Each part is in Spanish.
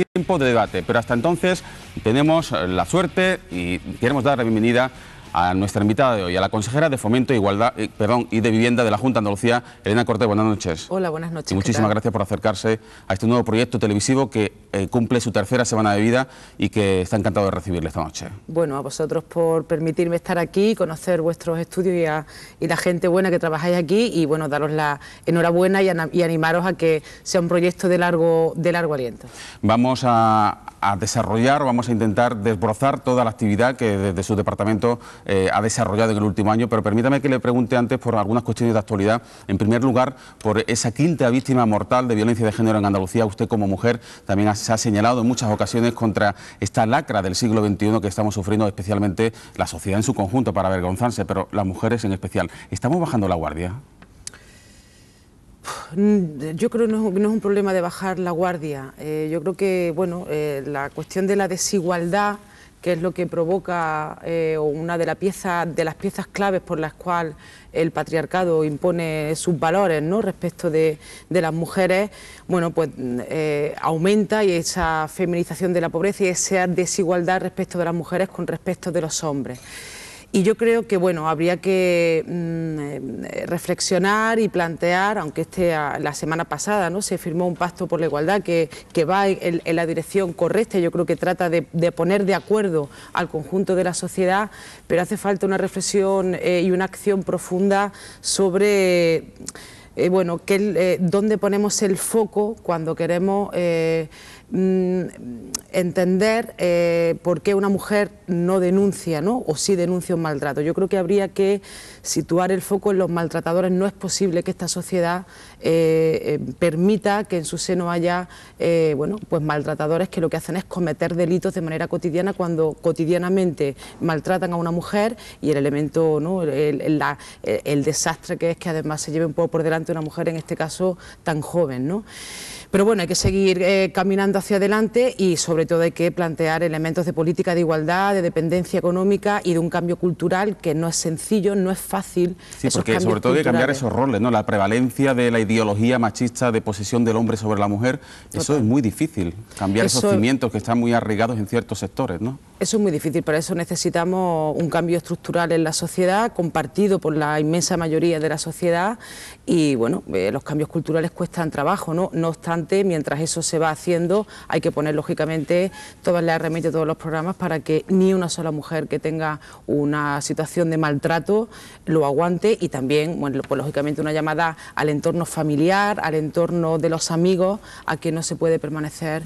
tiempo de debate, pero hasta entonces tenemos la suerte y queremos dar la bienvenida a nuestra invitada de hoy, a la consejera de Fomento y de Vivienda de la Junta de Andalucía, Elena Cortés. Buenas noches. Hola, buenas noches. Y muchísimas gracias por acercarse a este nuevo proyecto televisivo que cumple su tercera semana de vida y que está encantado de recibirle esta noche. Bueno, a vosotros por permitirme estar aquí, conocer vuestros estudios y la gente buena que trabajáis aquí, y bueno, daros la enhorabuena y animaros a que sea un proyecto de largo aliento. Vamos a desarrollar, vamos a intentar desbrozar toda la actividad que desde su departamento ha desarrollado en el último año, pero permítame que le pregunte antes por algunas cuestiones de actualidad. En primer lugar, por esa quinta víctima mortal de violencia de género en Andalucía. Usted, como mujer, también se ha señalado en muchas ocasiones contra esta lacra del siglo XXI que estamos sufriendo, especialmente la sociedad en su conjunto, para avergonzarse, pero las mujeres en especial. ¿Estamos bajando la guardia? Yo creo que no es un problema de bajar la guardia. Yo creo que, bueno, la cuestión de la desigualdad, que es lo que provoca o una de las piezas claves por las cuales el patriarcado impone sus valores, ¿no?, respecto de las mujeres, bueno, pues aumenta, y esa feminización de la pobreza y esa desigualdad respecto de las mujeres con respecto de los hombres. Y yo creo que, bueno, habría que reflexionar y plantear, aunque la semana pasada, ¿no?, se firmó un pacto por la igualdad que va en la dirección correcta. Yo creo que trata de poner de acuerdo al conjunto de la sociedad, pero hace falta una reflexión y una acción profunda sobre bueno, dónde ponemos el foco cuando queremos entender por qué una mujer no denuncia, ¿no?, o sí denuncia un maltrato. Yo creo que habría que situar el foco en los maltratadores. No es posible que esta sociedad permita que en su seno haya bueno, pues maltratadores que lo que hacen es cometer delitos de manera cotidiana, cuando cotidianamente maltratan a una mujer, y el elemento, ¿no?, el desastre que es que además se lleve un poco por delante una mujer, en este caso tan joven, ¿no? Pero bueno, hay que seguir caminando hacia adelante, y sobre todo hay que plantear elementos de política de igualdad, de dependencia económica y de un cambio cultural que no es sencillo, no es fácil. Sí, porque sobre todo hay que cambiar esos roles, ¿no? La prevalencia de la ideología machista de posesión del hombre sobre la mujer. Total. Eso es muy difícil, cambiar esos cimientos que están muy arraigados en ciertos sectores, ¿no? Eso es muy difícil, para eso necesitamos un cambio estructural en la sociedad, compartido por la inmensa mayoría de la sociedad, y bueno, los cambios culturales cuestan trabajo, ¿no? No obstante, mientras eso se va haciendo, hay que poner lógicamente todas las herramientas y todos los programas para que ni una sola mujer que tenga una situación de maltrato lo aguante, y también, bueno, pues lógicamente una llamada al entorno familiar, al entorno de los amigos, a que no se puede permanecer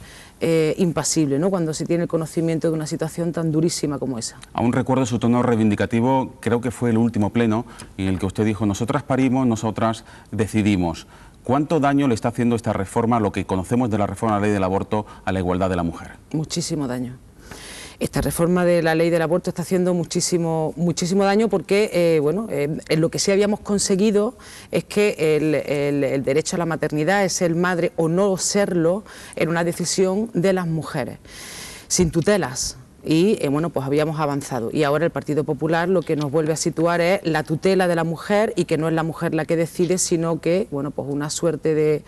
impasible, ¿no?, cuando se tiene el conocimiento de una situación tan durísima como esa. Aún recuerdo su tono reivindicativo, creo que fue el último pleno, en el que usted dijo: nosotras parimos, nosotras decidimos. ¿Cuánto daño le está haciendo esta reforma, lo que conocemos de la reforma de la ley del aborto, a la igualdad de la mujer? Muchísimo daño. Esta reforma de la ley del aborto está haciendo muchísimo daño, porque bueno, en lo que sí habíamos conseguido es que el derecho a la maternidad, es ser madre o no serlo, era una decisión de las mujeres, sin tutelas. Y bueno, pues habíamos avanzado, y ahora el Partido Popular lo que nos vuelve a situar es la tutela de la mujer, y que no es la mujer la que decide, sino que, bueno, pues una suerte de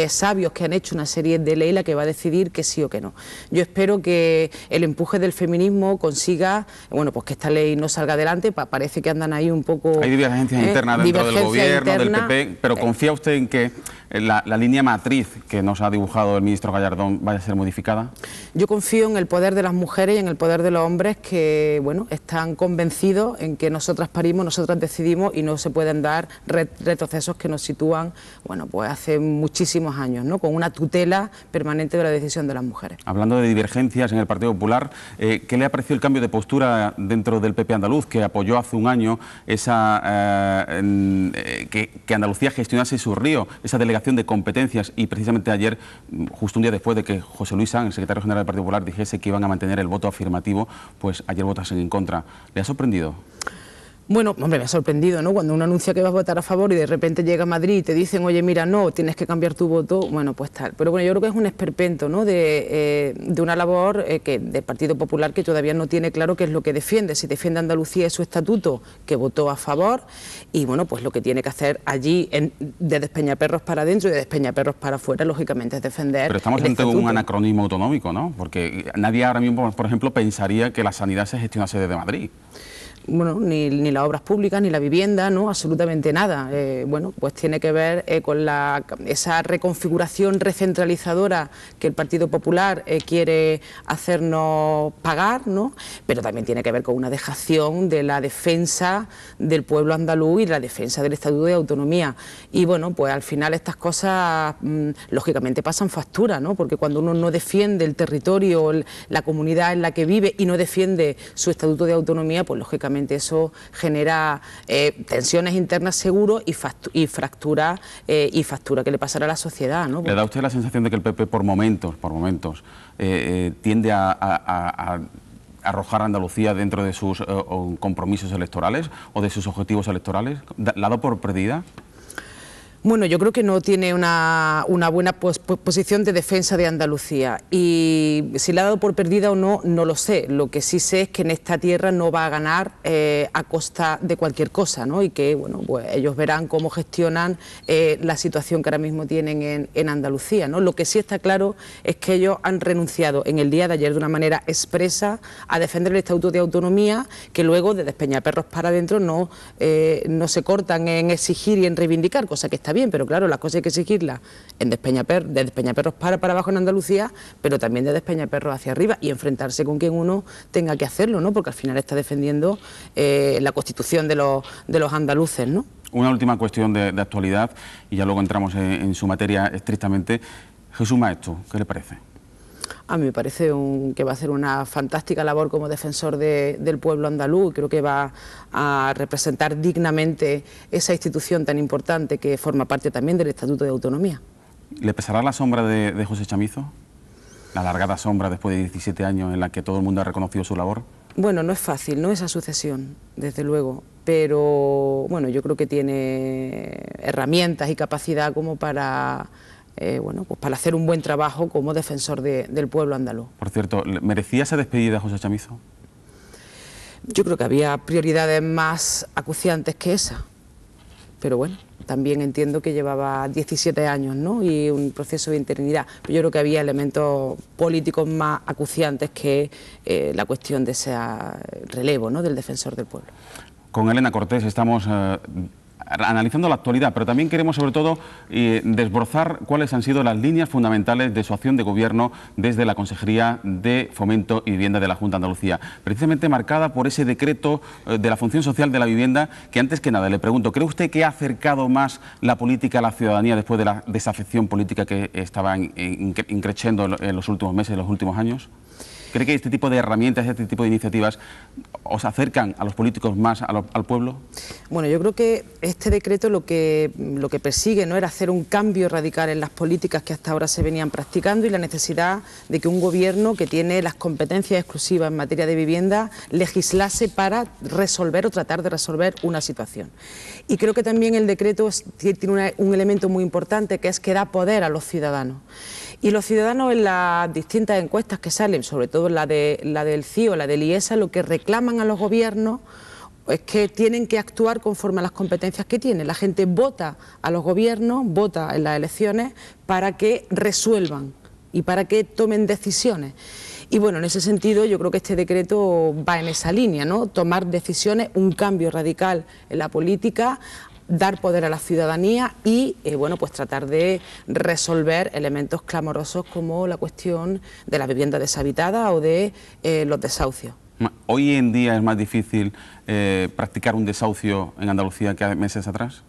sabios que han hecho una serie de leyes la que va a decidir que sí o que no. Yo espero que el empuje del feminismo consiga, bueno, pues que esta ley no salga adelante. Parece que andan ahí un poco... Hay divergencias internas dentro del gobierno, del PP, pero ¿confía usted en que la línea matriz que nos ha dibujado el ministro Gallardón vaya a ser modificada? Yo confío en el poder de las mujeres y en el poder de los hombres, que, bueno, están convencidos en que nosotras parimos, nosotras decidimos, y no se pueden dar retrocesos que nos sitúan, bueno, pues hace muchísimos años, ¿no?, con una tutela permanente de la decisión de las mujeres. Hablando de divergencias en el Partido Popular, ¿qué le ha parecido el cambio de postura dentro del PP andaluz, que apoyó hace un año esa que Andalucía gestionase su río, esa delegación de competencias, y precisamente ayer, justo un día después de que José Luis Sanz, el secretario general del Partido Popular, dijese que iban a mantener el voto afirmativo, pues ayer votasen en contra? ¿Le ha sorprendido? Bueno, hombre, me ha sorprendido, ¿no? Cuando uno anuncia que vas a votar a favor y de repente llega a Madrid y te dicen, oye, mira, no, tienes que cambiar tu voto, bueno, pues tal. Pero bueno, yo creo que es un esperpento, ¿no? De una labor del Partido Popular que todavía no tiene claro qué es lo que defiende. Si defiende Andalucía y su estatuto, que votó a favor, y bueno, pues lo que tiene que hacer allí, de Despeñaperros para adentro y de Despeñaperros para afuera, lógicamente, es defender. Pero estamos ante un anacronismo autonómico, ¿no? Porque nadie ahora mismo, por ejemplo, pensaría que la sanidad se gestionase desde Madrid. Bueno, ni las obras públicas, ni la vivienda, no, absolutamente nada. Bueno, pues tiene que ver con esa reconfiguración recentralizadora que el Partido Popular quiere hacernos pagar, ¿no? Pero también tiene que ver con una dejación de la defensa del pueblo andaluz y de la defensa del Estatuto de Autonomía. Y bueno, pues al final estas cosas lógicamente pasan factura, ¿no? Porque cuando uno no defiende el territorio, la comunidad en la que vive y no defiende su Estatuto de Autonomía, pues lógicamente eso genera tensiones internas seguro y fractura que le pasará a la sociedad, ¿no? ¿Le da a usted la sensación de que el PP por momentos tiende a arrojar a Andalucía dentro de sus compromisos electorales o de sus objetivos electorales? ¿La ha dado por perdida? Bueno, yo creo que no tiene una buena posición de defensa de Andalucía, y si la ha dado por perdida o no, no lo sé. Lo que sí sé es que en esta tierra no va a ganar a costa de cualquier cosa, ¿no? Y que, bueno, pues ellos verán cómo gestionan la situación que ahora mismo tienen en Andalucía, ¿no? Lo que sí está claro es que ellos han renunciado en el día de ayer de una manera expresa a defender el Estatuto de Autonomía, que luego de Despeñaperros para adentro no se cortan en exigir y en reivindicar, cosa que está bien, pero claro, las cosas hay que exigirlas de Despeñaperros para abajo en Andalucía, pero también de Despeñaperros hacia arriba, y enfrentarse con quien uno tenga que hacerlo, ¿no? Porque al final está defendiendo la Constitución de los andaluces, ¿no? Una última cuestión de actualidad, y ya luego entramos en su materia estrictamente. Jesús Maeztu, ¿qué le parece? A mí me parece que va a hacer una fantástica labor como defensor del pueblo andaluz. Creo que va a representar dignamente esa institución tan importante que forma parte también del Estatuto de Autonomía. ¿Le pesará la sombra de José Chamizo? La alargada sombra después de 17 años en la que todo el mundo ha reconocido su labor. Bueno, no es fácil, ¿no?, esa sucesión, desde luego, pero bueno, yo creo que tiene herramientas y capacidad como para... bueno, pues para hacer un buen trabajo como defensor del pueblo andaluz. Por cierto, ¿merecía esa despedida José Chamizo? Yo creo que había prioridades más acuciantes que esa, pero bueno, también entiendo que llevaba 17 años, ¿no?, y un proceso de interinidad. Pero yo creo que había elementos políticos más acuciantes que la cuestión de ese relevo, ¿no?, del defensor del pueblo. Con Elena Cortés estamos analizando la actualidad, pero también queremos sobre todo desbrozar cuáles han sido las líneas fundamentales de su acción de gobierno desde la Consejería de Fomento y Vivienda de la Junta de Andalucía, precisamente marcada por ese decreto de la función social de la vivienda, que antes que nada le pregunto, ¿cree usted que ha acercado más la política a la ciudadanía después de la desafección política que estaba increciendo en los últimos meses, en los últimos años? ¿Cree que este tipo de herramientas, este tipo de iniciativas os acercan a los políticos más al pueblo? Bueno, yo creo que este decreto lo que persigue, ¿no?, era hacer un cambio radical en las políticas que hasta ahora se venían practicando, y la necesidad de que un gobierno que tiene las competencias exclusivas en materia de vivienda legislase para resolver o tratar de resolver una situación. Y creo que también el decreto tiene un elemento muy importante, que es que da poder a los ciudadanos. Y los ciudadanos, en las distintas encuestas que salen, sobre todo la del CIO, la del IESA, lo que reclaman a los gobiernos es que tienen que actuar conforme a las competencias que tienen. La gente vota a los gobiernos, vota en las elecciones para que resuelvan y para que tomen decisiones. Y bueno, en ese sentido yo creo que este decreto va en esa línea, ¿no?, tomar decisiones, un cambio radical en la política, dar poder a la ciudadanía y bueno, pues tratar de resolver elementos clamorosos como la cuestión de la vivienda deshabitada o de los desahucios. ¿Hoy en día es más difícil practicar un desahucio en Andalucía que hace meses atrás?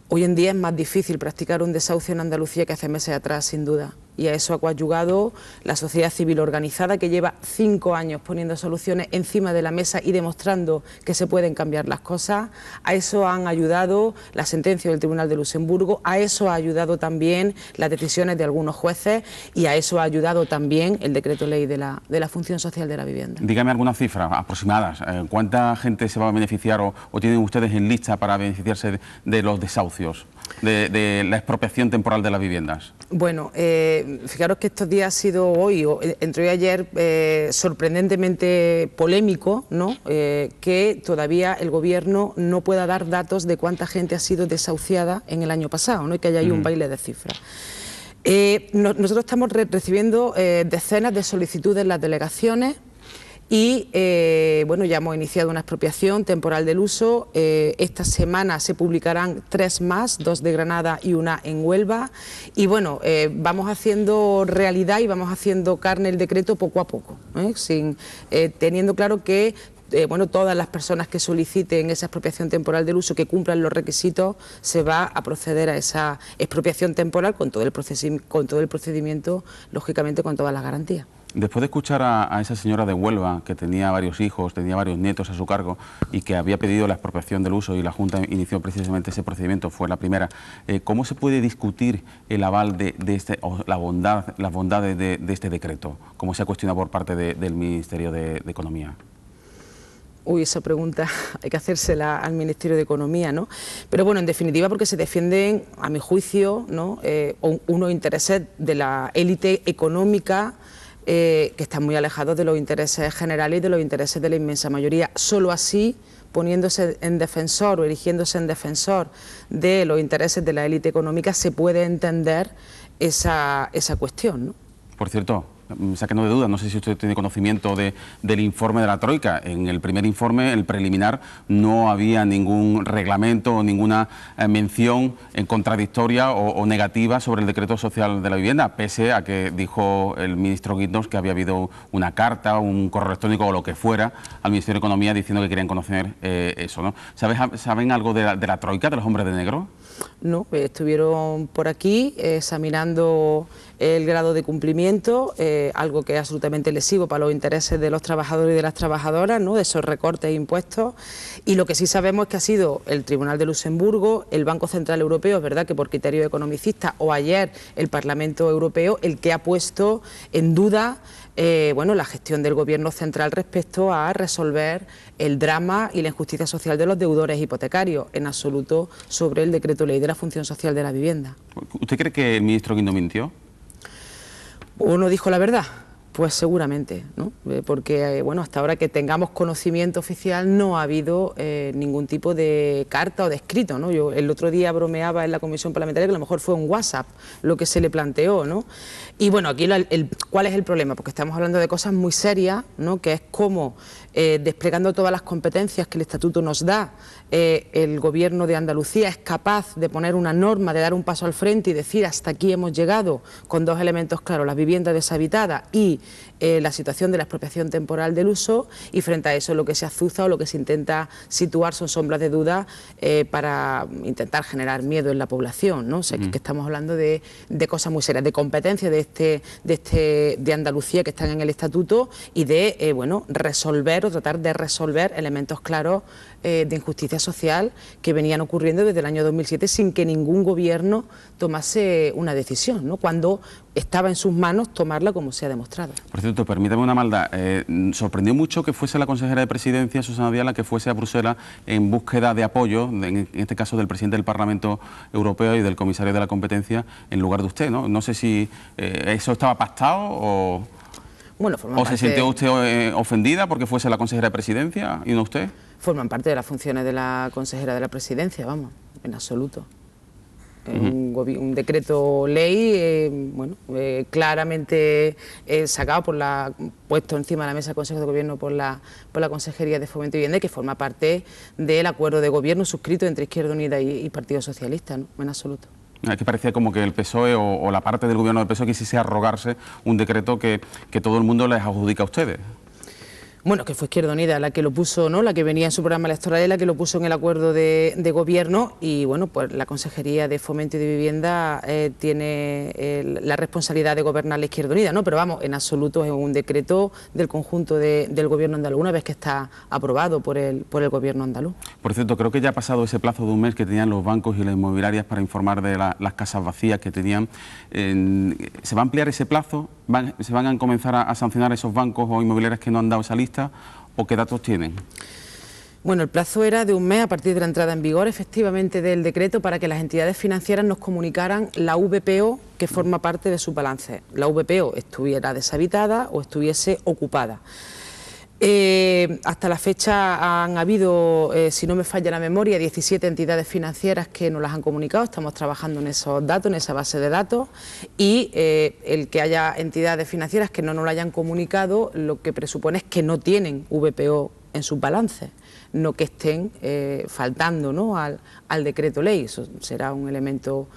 Hoy en día es más difícil practicar un desahucio en Andalucía que hace meses atrás, sin duda. y a eso ha coadyuvado la sociedad civil organizada, que lleva 5 años poniendo soluciones encima de la mesa y demostrando que se pueden cambiar las cosas. A eso han ayudado la sentencia del Tribunal de Luxemburgo, a eso ha ayudado también las decisiones de algunos jueces y a eso ha ayudado también el decreto ley de la función social de la vivienda. Dígame algunas cifras aproximadas. ¿Cuánta gente se va a beneficiar o tienen ustedes en lista para beneficiarse de los desahucios, de la expropiación temporal de las viviendas? Bueno, fijaros que estos días ha sido hoy, o entre hoy y ayer, sorprendentemente polémico, ¿no? Que todavía el Gobierno no pueda dar datos de cuánta gente ha sido desahuciada en el año pasado, ¿no? Y que haya ahí un baile de cifras. Nosotros estamos recibiendo decenas de solicitudes en las delegaciones y bueno, ya hemos iniciado una expropiación temporal del uso. Esta semana se publicarán 3 más, 2 de Granada y 1 en Huelva. Y bueno, vamos haciendo realidad y vamos haciendo carne el decreto poco a poco, teniendo claro que bueno, todas las personas que soliciten esa expropiación temporal del uso, que cumplan los requisitos, se va a proceder a esa expropiación temporal con todo el procedimiento, lógicamente con todas las garantías. Después de escuchar a esa señora de Huelva, que tenía varios hijos, tenía varios nietos a su cargo y que había pedido la expropiación del uso y la Junta inició precisamente ese procedimiento, fue la primera, ¿cómo se puede discutir el aval o las bondades de este decreto? ¿Cómo se ha cuestionado por parte del Ministerio de Economía? Uy, esa pregunta hay que hacérsela al Ministerio de Economía, ¿no? Pero bueno, en definitiva porque se defienden, a mi juicio, ¿no? Unos intereses de la élite económica que están muy alejados de los intereses generales y de los intereses de la inmensa mayoría. Solo así, poniéndose en defensor o erigiéndose en defensor de los intereses de la élite económica, se puede entender esa cuestión, ¿no? Por cierto, sáquenos de dudas, no sé si usted tiene conocimiento del informe de la Troika. En el primer informe, el preliminar, no había ningún reglamento o ninguna mención en contradictoria o negativa sobre el decreto social de la vivienda, pese a que dijo el ministro Guindos que había habido una carta, un correo electrónico o lo que fuera al Ministerio de Economía diciendo que querían conocer eso, ¿no? ¿Saben algo de la Troika, de los hombres de negro? No, estuvieron por aquí examinando el grado de cumplimiento, algo que es absolutamente lesivo para los intereses de los trabajadores y de las trabajadoras, ¿no? De esos recortes e impuestos. Y lo que sí sabemos es que ha sido el Tribunal de Luxemburgo, el Banco Central Europeo, es verdad que por criterio economicista, o ayer el Parlamento Europeo, el que ha puesto en duda bueno, la gestión del Gobierno central respecto a resolver el drama y la injusticia social de los deudores hipotecarios, en absoluto sobre el decreto ley de la función social de la vivienda. ¿Usted cree que el ministro Guindos mintió? ¿O no dijo la verdad? Pues seguramente, ¿no? Porque bueno, hasta ahora que tengamos conocimiento oficial no ha habido ningún tipo de carta o de escrito, ¿no? Yo el otro día bromeaba en la comisión parlamentaria que a lo mejor fue un WhatsApp lo que se le planteó, ¿no? Y bueno, aquí ¿cuál es el problema? Porque estamos hablando de cosas muy serias, ¿no? Que es cómo desplegando todas las competencias que el Estatuto nos da, el Gobierno de Andalucía es capaz de poner una norma, de dar un paso al frente y decir hasta aquí hemos llegado, con 2 elementos claros, las viviendas deshabitadas y la situación de la expropiación temporal del uso, y frente a eso lo que se azuza o lo que se intenta situar son sombras de duda para intentar generar miedo en la población, ¿no? O sea, que estamos hablando de cosas muy serias, de competencias de Andalucía que están en el Estatuto y de bueno, resolver o tratar de resolver elementos claros de injusticia social que venían ocurriendo desde el año 2007 sin que ningún gobierno tomase una decisión, ¿no? Cuando estaba en sus manos tomarla, como se ha demostrado. Por cierto, permítame una maldad. Sorprendió mucho que fuese la consejera de Presidencia, Susana Díaz, la que fuese a Bruselas en búsqueda de apoyo, en este caso del presidente del Parlamento Europeo y del comisario de la competencia, en lugar de usted, ¿no? No sé si eso estaba pactado o... Bueno, ¿O se sintió usted ofendida porque fuese la consejera de Presidencia y no usted? Forman parte de las funciones de la consejera de la Presidencia, vamos, en absoluto. Un decreto ley, bueno, claramente sacado puesto encima de la mesa del Consejo de Gobierno por la Consejería de Fomento y Vivienda, y que forma parte del acuerdo de gobierno suscrito entre Izquierda Unida y Partido Socialista, ¿no? En absoluto. Aquí parecía como que el PSOE o la parte del gobierno del PSOE quisiese arrogarse un decreto que todo el mundo les adjudica a ustedes. Bueno, que fue Izquierda Unida la que lo puso, ¿no? La que venía en su programa electoral y la que lo puso en el acuerdo de gobierno, y bueno, pues la Consejería de Fomento y de Vivienda tiene la responsabilidad de gobernar la Izquierda Unida, ¿no? Pero vamos, en absoluto es un decreto del conjunto del gobierno andaluz, una vez que está aprobado por el gobierno andaluz. Por cierto, creo que ya ha pasado ese plazo de un mes que tenían los bancos y las inmobiliarias para informar de las casas vacías que tenían. ¿Se va a ampliar ese plazo? ¿Se van a comenzar a sancionar a esos bancos o inmobiliarias que no han dado esa lista? ¿O qué datos tienen? Bueno, el plazo era de un mes a partir de la entrada en vigor, efectivamente, del decreto, para que las entidades financieras nos comunicaran la VPO que forma parte de su balance. La VPO estuviera deshabitada o estuviese ocupada. Hasta la fecha han habido, si no me falla la memoria, 17 entidades financieras que nos las han comunicado. Estamos trabajando en esos datos, en esa base de datos, y el que haya entidades financieras que no nos lo hayan comunicado, lo que presupone es que no tienen VPO en sus balances, no que estén faltando, ¿no?, al decreto ley. Eso será un elemento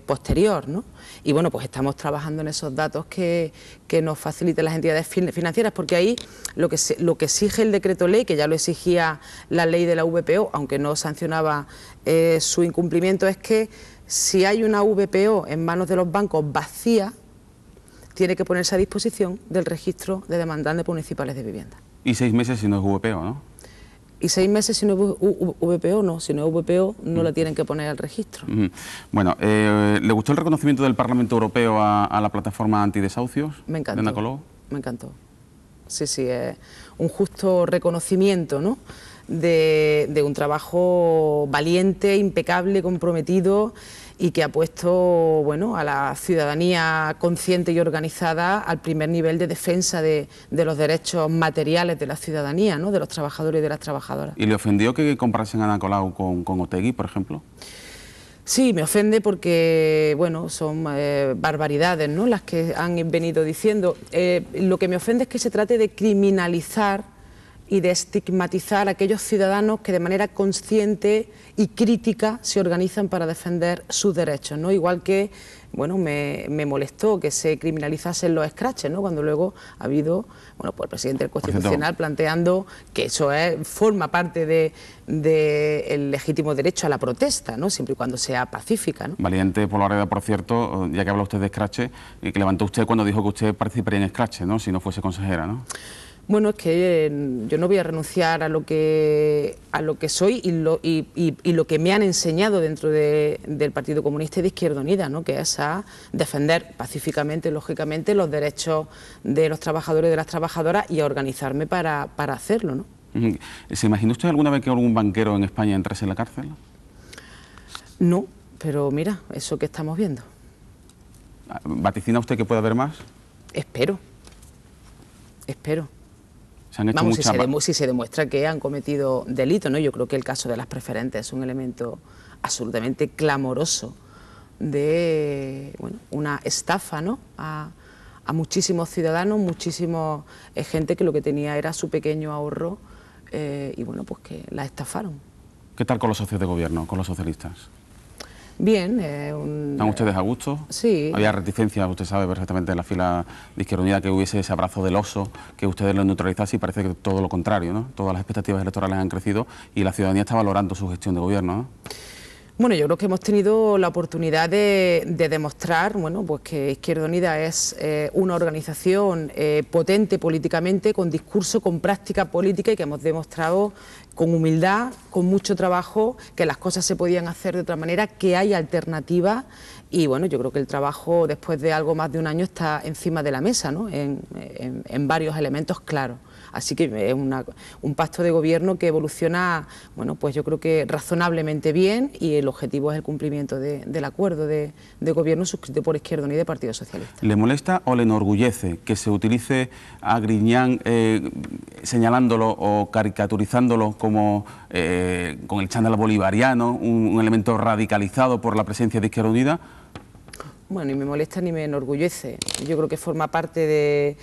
posterior, ¿no? Y bueno, pues estamos trabajando en esos datos que nos faciliten las entidades financieras, porque ahí lo que exige el decreto ley, que ya lo exigía la ley de la VPO, aunque no sancionaba su incumplimiento, es que si hay una VPO en manos de los bancos vacía, tiene que ponerse a disposición del registro de demandantes municipales de vivienda. Y 6 meses si no es VPO, ¿no? Y 6 meses si no es VPO, no. Si no es VPO, no la tienen que poner al registro. Bueno, ¿le gustó el reconocimiento del Parlamento Europeo a la plataforma antidesahucios? Me encantó. ¿De Ada Colau? Me encantó. Sí, es un justo reconocimiento, ¿no?, de un trabajo valiente, impecable, comprometido, y que ha puesto, bueno, a la ciudadanía consciente y organizada al primer nivel de defensa de los derechos materiales de la ciudadanía, ¿no?, de los trabajadores y de las trabajadoras. ¿Y le ofendió que comparasen a Ada Colau con Otegi, por ejemplo? Sí, me ofende porque, bueno, son barbaridades, ¿no?, las que han venido diciendo. Lo que me ofende es que se trate de criminalizar y de estigmatizar a aquellos ciudadanos que de manera consciente y crítica se organizan para defender sus derechos, ¿no? Igual que, bueno, me molestó que se criminalizasen los escraches, ¿no?, cuando luego ha habido, bueno, pues el presidente del Constitucional planteando que eso forma parte del legítimo derecho a la protesta, ¿no?, siempre y cuando sea pacífica, ¿no? Valiente Polvareda, por cierto, ya que habla usted de escrache, que levantó usted cuando dijo que usted participaría en escrache, ¿no?, si no fuese consejera, ¿no? Bueno, es que yo no voy a renunciar a lo que soy y lo que me han enseñado dentro del Partido Comunista y de Izquierda Unida, ¿no?, que es a defender pacíficamente, lógicamente, los derechos de los trabajadores y de las trabajadoras, y a organizarme para hacerlo, ¿no? ¿Se imaginó usted alguna vez que algún banquero en España entrase en la cárcel? No, pero mira, eso que estamos viendo. ¿Vaticina usted que puede haber más? Espero. Se han hecho Vamos, muchas... si se demuestra que han cometido delitos, ¿no? Yo creo que el caso de las preferentes es un elemento absolutamente clamoroso de, bueno, una estafa, ¿no?, a muchísimos ciudadanos, muchísima gente que lo que tenía era su pequeño ahorro, y bueno, pues que la estafaron. ¿Qué tal con los socios de gobierno, con los socialistas? Bien. ¿Están ustedes a gusto? Sí. Había reticencia, usted sabe perfectamente, en la fila de Izquierda Unida, que hubiese ese abrazo del oso, que ustedes lo neutralizasen, y parece que todo lo contrario, ¿no? Todas las expectativas electorales han crecido y la ciudadanía está valorando su gestión de gobierno, ¿no? Bueno, yo creo que hemos tenido la oportunidad de demostrar, bueno, pues que Izquierda Unida es una organización potente políticamente, con discurso, con práctica política, y que hemos demostrado con humildad, con mucho trabajo, que las cosas se podían hacer de otra manera, que hay alternativas. Y bueno, yo creo que el trabajo, después de algo más de un año, está encima de la mesa, ¿no?, en varios elementos claros. Así que es un pacto de gobierno que evoluciona, bueno, pues yo creo que razonablemente bien, y el objetivo es el cumplimiento del acuerdo de gobierno suscrito por Izquierda Unida y Partido Socialista. ¿Le molesta o le enorgullece que se utilice a Griñán señalándolo o caricaturizándolo como con el chándal bolivariano, un elemento radicalizado por la presencia de Izquierda Unida? Bueno, ni me molesta ni me enorgullece. Yo creo que forma parte de,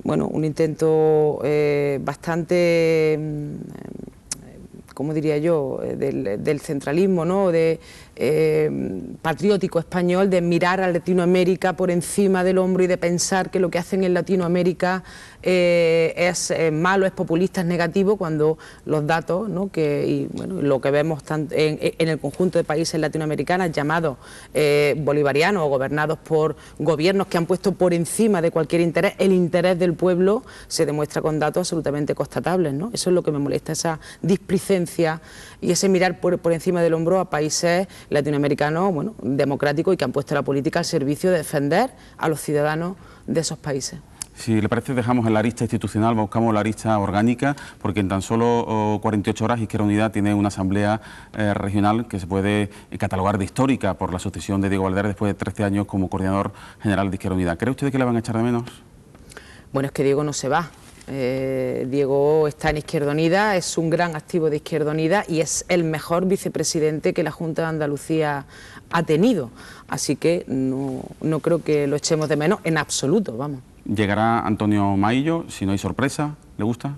bueno, un intento bastante, ¿cómo diría yo?, del centralismo, ¿no?, de patriótico español de mirar a Latinoamérica por encima del hombro y de pensar que lo que hacen en Latinoamérica es malo, es populista, es negativo, cuando los datos, ¿no?, lo que vemos en el conjunto de países latinoamericanos llamados bolivarianos o gobernados por gobiernos que han puesto por encima de cualquier interés el interés del pueblo, se demuestra con datos absolutamente constatables, ¿no? Eso es lo que me molesta, esa displicencia y ese mirar por encima del hombro a países latinoamericanos, bueno, democráticos, y que han puesto la política al servicio de defender a los ciudadanos de esos países. Si le parece, dejamos en la arista institucional, buscamos la arista orgánica, porque en tan solo 48 horas Izquierda Unida tiene una asamblea regional que se puede catalogar de histórica por la sucesión de Diego Valderas después de 13 años como coordinador general de Izquierda Unida. ¿Cree usted que le van a echar de menos? Bueno, es que Diego no se va. Diego está en Izquierda Unida, es un gran activo de Izquierda Unida y es el mejor vicepresidente que la Junta de Andalucía ha tenido. Así que no creo que lo echemos de menos en absoluto, vamos. ¿Llegará Antonio Maillo, si no hay sorpresa? ¿Le gusta?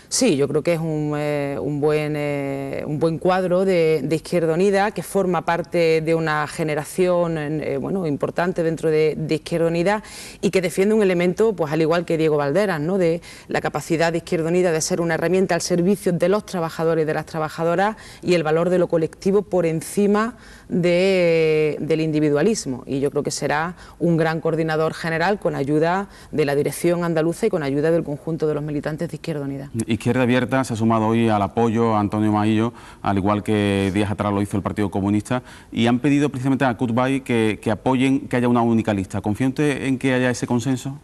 Sí, yo creo que es un buen cuadro de Izquierda Unida, que forma parte de una generación bueno, importante dentro de Izquierda Unida y que defiende un elemento, pues al igual que Diego Valderas, ¿no?, de la capacidad de Izquierda Unida de ser una herramienta al servicio de los trabajadores y de las trabajadoras y el valor de lo colectivo por encima del individualismo. Y yo creo que será un gran coordinador general con ayuda de la dirección andaluza y con ayuda del conjunto de los militantes de Izquierda Unida. Izquierda Abierta se ha sumado hoy al apoyo a Antonio Maillo, al igual que días atrás lo hizo el Partido Comunista, y han pedido precisamente a Cutbay que apoyen que haya una única lista. ¿Confía usted en que haya ese consenso?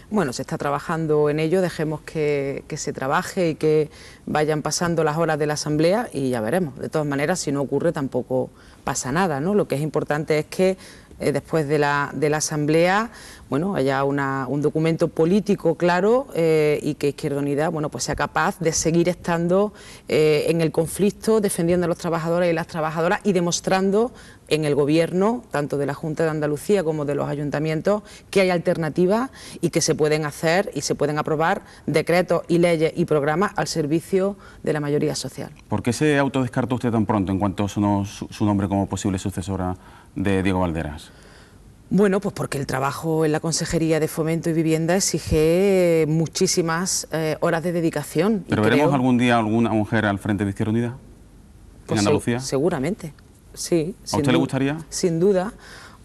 Bueno, se está trabajando en ello, dejemos que se trabaje y que vayan pasando las horas de la Asamblea y ya veremos. De todas maneras, si no ocurre tampoco pasa nada, ¿no? Lo que es importante es que después de la Asamblea, bueno, haya un documento político claro y que Izquierda Unida, bueno, pues sea capaz de seguir estando en el conflicto, defendiendo a los trabajadores y las trabajadoras y demostrando en el Gobierno, tanto de la Junta de Andalucía como de los ayuntamientos, que hay alternativas y que se pueden hacer y se pueden aprobar decretos y leyes y programas al servicio de la mayoría social. ¿Por qué se autodescartó usted tan pronto en cuanto sonó su nombre como posible sucesora de Diego Valderas? Bueno, pues porque el trabajo en la Consejería de Fomento y Vivienda exige muchísimas horas de dedicación. ¿Pero veremos algún día alguna mujer al frente de Izquierda Unida en Andalucía? Seguramente, sí. ¿A usted le gustaría? Sin duda.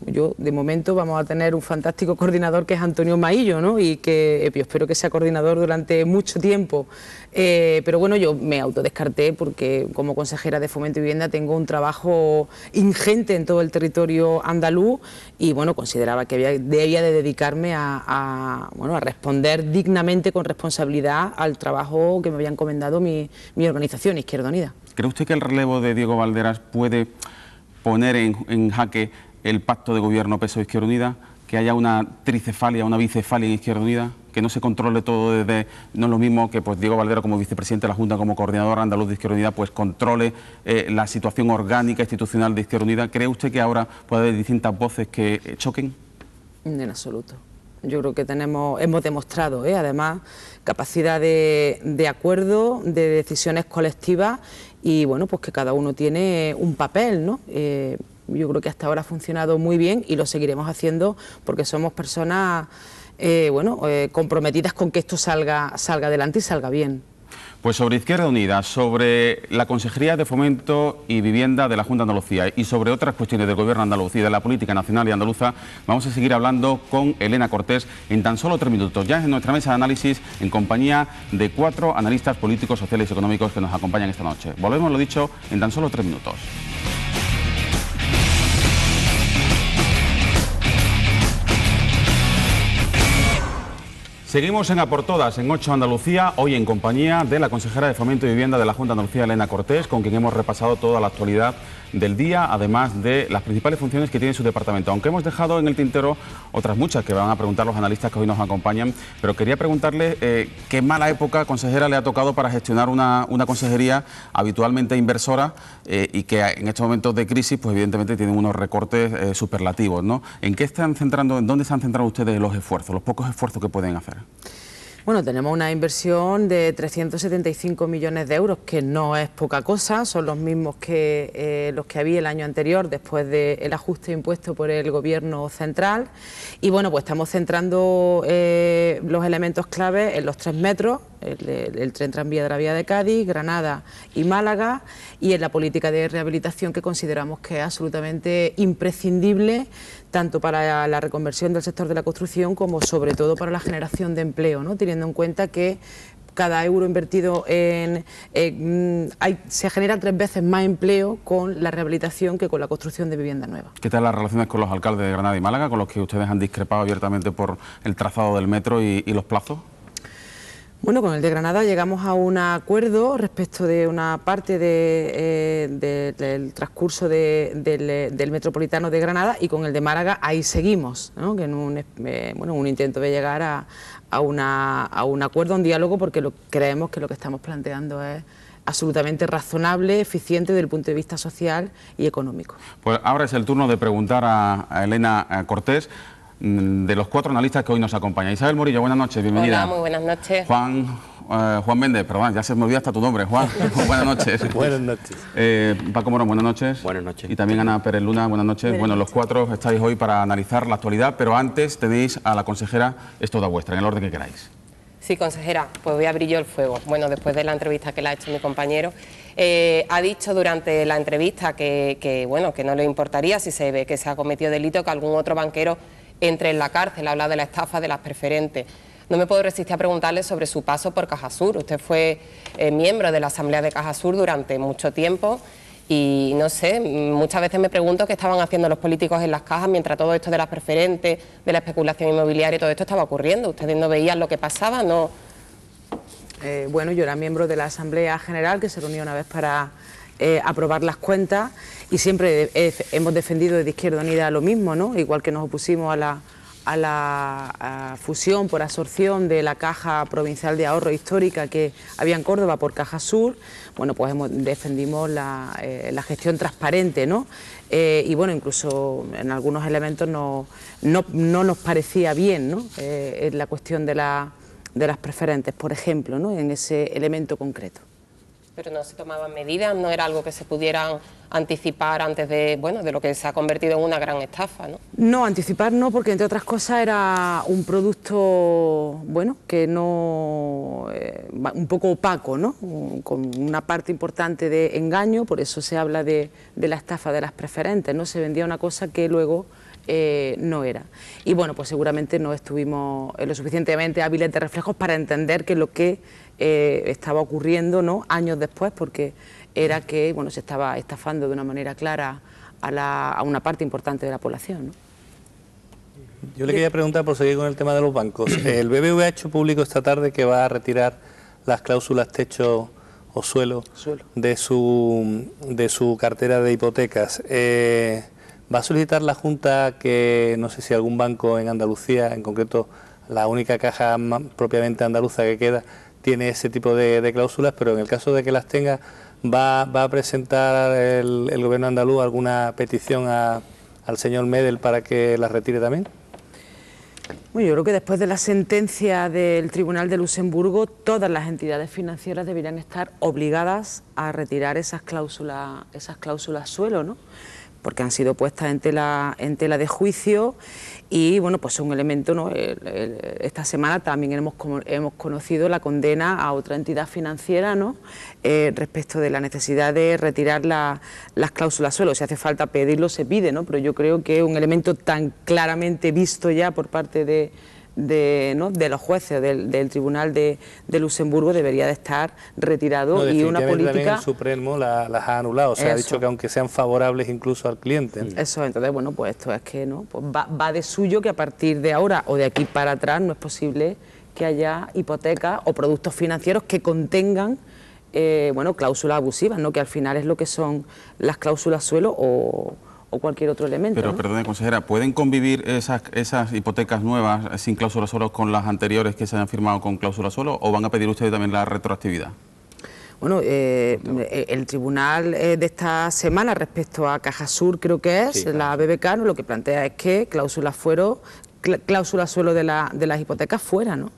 Yo, de momento, vamos a tener un fantástico coordinador que es Antonio Maillo, ¿no? Y que yo espero que sea coordinador durante mucho tiempo. Pero bueno, yo me autodescarté porque como consejera de Fomento y Vivienda tengo un trabajo ingente en todo el territorio andaluz y bueno, consideraba que debía de dedicarme a responder dignamente, con responsabilidad, al trabajo que me había encomendado mi organización, Izquierda Unida. ¿Cree usted que el relevo de Diego Valderas puede poner en jaque el pacto de gobierno PSOE-Izquierda Unida, que haya una tricefalia, una bicefalia en Izquierda Unida, que no se controle todo desde... No es lo mismo que pues Diego Valderas como vicepresidente de la Junta, como coordinador andaluz de Izquierda Unida, pues controle la situación orgánica institucional de Izquierda Unida. ¿Cree usted que ahora puede haber distintas voces que choquen? En absoluto. Yo creo que hemos demostrado, además, capacidad de acuerdo, de decisiones colectivas y bueno, pues que cada uno tiene un papel, ¿no? Yo creo que hasta ahora ha funcionado muy bien y lo seguiremos haciendo porque somos personas comprometidas con que esto salga adelante y salga bien. Pues sobre Izquierda Unida, sobre la Consejería de Fomento y Vivienda de la Junta de Andalucía y sobre otras cuestiones del Gobierno andaluz y de la política nacional y andaluza, vamos a seguir hablando con Elena Cortés en tan solo 3 minutos. Ya en nuestra mesa de análisis en compañía de 4 analistas políticos, sociales y económicos que nos acompañan esta noche. Volvemos, lo dicho, en tan solo 3 minutos. Seguimos en A por Todas, en 8 Andalucía, hoy en compañía de la consejera de Fomento y Vivienda de la Junta de Andalucía, Elena Cortés, con quien hemos repasado toda la actualidad del día, además de las principales funciones que tiene su departamento. Aunque hemos dejado en el tintero otras muchas que van a preguntar los analistas que hoy nos acompañan, pero quería preguntarle qué mala época, consejera, le ha tocado para gestionar una consejería habitualmente inversora y que en estos momentos de crisis, pues evidentemente tienen unos recortes superlativos, ¿no? ¿En dónde están centrando ustedes los esfuerzos, los pocos esfuerzos que pueden hacer? Bueno, tenemos una inversión de 375 millones de euros, que no es poca cosa, son los mismos que los que había el año anterior, después del ajuste impuesto por el Gobierno central. Y bueno, pues estamos centrando los elementos clave en los 3 metros, el tren tranvía de la Vía de Cádiz, Granada y Málaga, y en la política de rehabilitación, que consideramos que es absolutamente imprescindible tanto para la reconversión del sector de la construcción como sobre todo para la generación de empleo, ¿no? Teniendo en cuenta que cada euro invertido se genera 3 veces más empleo con la rehabilitación que con la construcción de vivienda nueva. ¿Qué tal las relaciones con los alcaldes de Granada y Málaga, con los que ustedes han discrepado abiertamente por el trazado del metro y los plazos? Bueno, con el de Granada llegamos a un acuerdo respecto de una parte del transcurso del Metropolitano de Granada, y con el de Málaga ahí seguimos, ¿no? Que en un intento de llegar a un acuerdo, a un diálogo, porque creemos que lo que estamos planteando es absolutamente razonable, eficiente desde el punto de vista social y económico. Pues ahora es el turno de preguntar a Elena Cortés, de los 4 analistas que hoy nos acompañan. Isabel Morillo, buenas noches, bienvenida. Hola, muy buenas noches. Juan Méndez, perdón, ya se me olvida hasta tu nombre, Juan. Buenas noches. Buenas noches. Paco Morón, buenas noches. Buenas noches. Y también Ana Pérez Luna, buenas noches. Bueno, los 4 estáis hoy para analizar la actualidad, pero antes tenéis a la consejera, es toda vuestra, en el orden que queráis. Sí, consejera, pues voy a abrir yo el fuego. Bueno, después de la entrevista que le ha hecho mi compañero, ha dicho durante la entrevista que no le importaría, si se ve que se ha cometido delito, que algún otro banquero entre en la cárcel. Ha hablado de la estafa de las preferentes. No me puedo resistir a preguntarle sobre su paso por Cajasur. Usted fue miembro de la Asamblea de Cajasur durante mucho tiempo y no sé, muchas veces me pregunto qué estaban haciendo los políticos en las cajas mientras todo esto de las preferentes, de la especulación inmobiliaria y todo esto estaba ocurriendo. ¿Ustedes no veían lo que pasaba? No. Bueno, yo era miembro de la Asamblea General, que se reunió una vez para aprobar las cuentas, y siempre hemos defendido desde Izquierda Unida lo mismo, ¿no? Igual que nos opusimos a la fusión por absorción de la Caja Provincial de Ahorro Histórica que había en Córdoba por Cajasur. Bueno, pues defendimos la gestión transparente, ¿no? Y bueno, incluso en algunos elementos no nos parecía bien, ¿no? La cuestión de las preferentes, por ejemplo, ¿no? En ese elemento concreto. Pero no se tomaban medidas, no era algo que se pudieran anticipar antes de lo que se ha convertido en una gran estafa, ¿no? No, anticipar no, porque entre otras cosas era un producto, que no, un poco opaco, ¿no? Con una parte importante de engaño, por eso se habla de la estafa de las preferentes, ¿no? Se vendía una cosa que luego no era. Y bueno, pues seguramente no estuvimos lo suficientemente hábiles de reflejos para entender que lo que estaba ocurriendo, ¿no? Años después, porque era que se estaba estafando de una manera clara a una parte importante de la población, ¿no? Yo le quería preguntar, por seguir con el tema de los bancos. El BBVA ha hecho público esta tarde que va a retirar las cláusulas techo o suelo de su cartera de hipotecas. ¿Va a solicitar la Junta que, no sé si algún banco en Andalucía, en concreto la única caja propiamente andaluza que queda, tiene ese tipo de cláusulas, pero en el caso de que las tenga, ¿va a presentar el gobierno andaluz alguna petición al señor Medel para que las retire también? Bueno, yo creo que después de la sentencia del Tribunal de Luxemburgo, todas las entidades financieras deberían estar obligadas a retirar esas cláusulas suelo, ¿no? Porque han sido puestas en tela de juicio y bueno, pues es un elemento, ¿no? Esta semana también hemos conocido la condena a otra entidad financiera, ¿no? Respecto de la necesidad de retirar las cláusulas suelo. Si hace falta pedirlo, se pide, ¿no? Pero yo creo que un elemento tan claramente visto ya por parte de los jueces del Tribunal de Luxemburgo debería de estar retirado, y una política... También el Supremo las ha anulado, o sea, ha dicho que aunque sean favorables incluso al cliente. Eso, entonces, bueno, pues esto es que no, pues va de suyo que a partir de ahora o de aquí para atrás no es posible que haya hipotecas o productos financieros que contengan cláusulas abusivas, ¿no? Que al final es lo que son las cláusulas suelo o cualquier otro elemento. Pero, ¿no? Perdone, consejera, ¿pueden convivir esas hipotecas nuevas sin cláusula suelo con las anteriores que se hayan firmado con cláusula suelo, o van a pedir ustedes también la retroactividad? Bueno, el tribunal de esta semana respecto a Cajasur, creo que es, sí, la BBK, ¿no? Lo que plantea es que cláusula suelo de las hipotecas fuera, ¿no?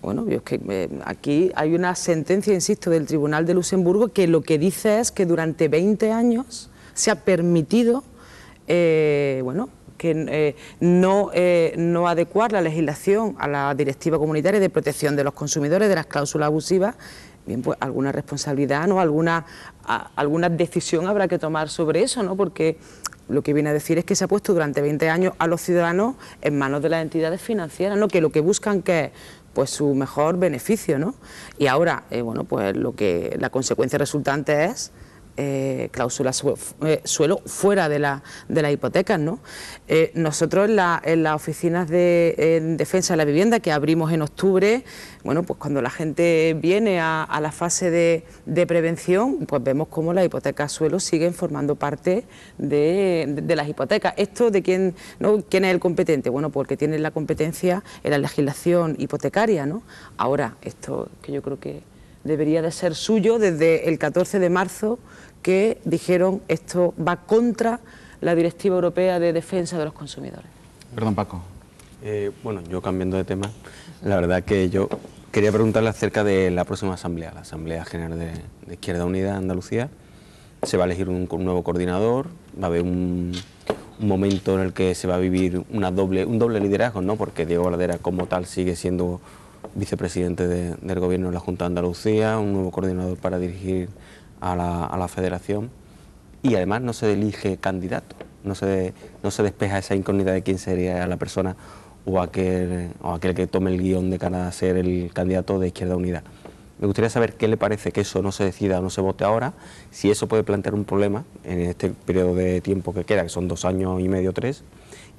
Bueno, es que aquí hay una sentencia, insisto, del Tribunal de Luxemburgo que lo que dice es que durante 20 años se ha permitido, bueno, que no adecuar la legislación a la Directiva Comunitaria de Protección de los Consumidores de las cláusulas abusivas. Bien, pues alguna responsabilidad, ¿no? Alguna decisión habrá que tomar sobre eso, ¿no? Porque lo que viene a decir es que se ha puesto durante 20 años a los ciudadanos en manos de las entidades financieras, ¿no? Que lo que buscan que es pues su mejor beneficio, ¿no? Y ahora, bueno, pues la consecuencia resultante es cláusulas suelo fuera de las hipotecas, ¿no? Nosotros en las oficinas en defensa de la vivienda que abrimos en octubre, bueno, pues cuando la gente viene a la fase de prevención, pues vemos cómo las hipotecas suelo siguen formando parte de las hipotecas. ¿Esto de quién, no? ¿Quién es el competente? Bueno, porque tiene la competencia en la legislación hipotecaria, ¿no? Ahora, esto que yo creo que debería de ser suyo desde el 14 de marzo, que dijeron esto va contra la Directiva Europea de Defensa de los Consumidores. Perdón, Paco. Bueno, yo cambiando de tema, la verdad que yo quería preguntarle acerca de la próxima asamblea, la Asamblea General de Izquierda Unida de Andalucía. Se va a elegir un nuevo coordinador, va a haber un momento en el que se va a vivir un doble liderazgo, ¿no? Porque Diego Ladera como tal sigue siendo vicepresidente del Gobierno de la Junta de Andalucía, un nuevo coordinador para dirigir a la Federación, y además no se elige candidato, no se despeja esa incógnita de quién sería la persona o aquel que tome el guión de cara a ser el candidato de Izquierda Unida. Me gustaría saber qué le parece que eso no se decida o no se vote ahora, si eso puede plantear un problema en este periodo de tiempo que queda, que son 2 años y medio, 3,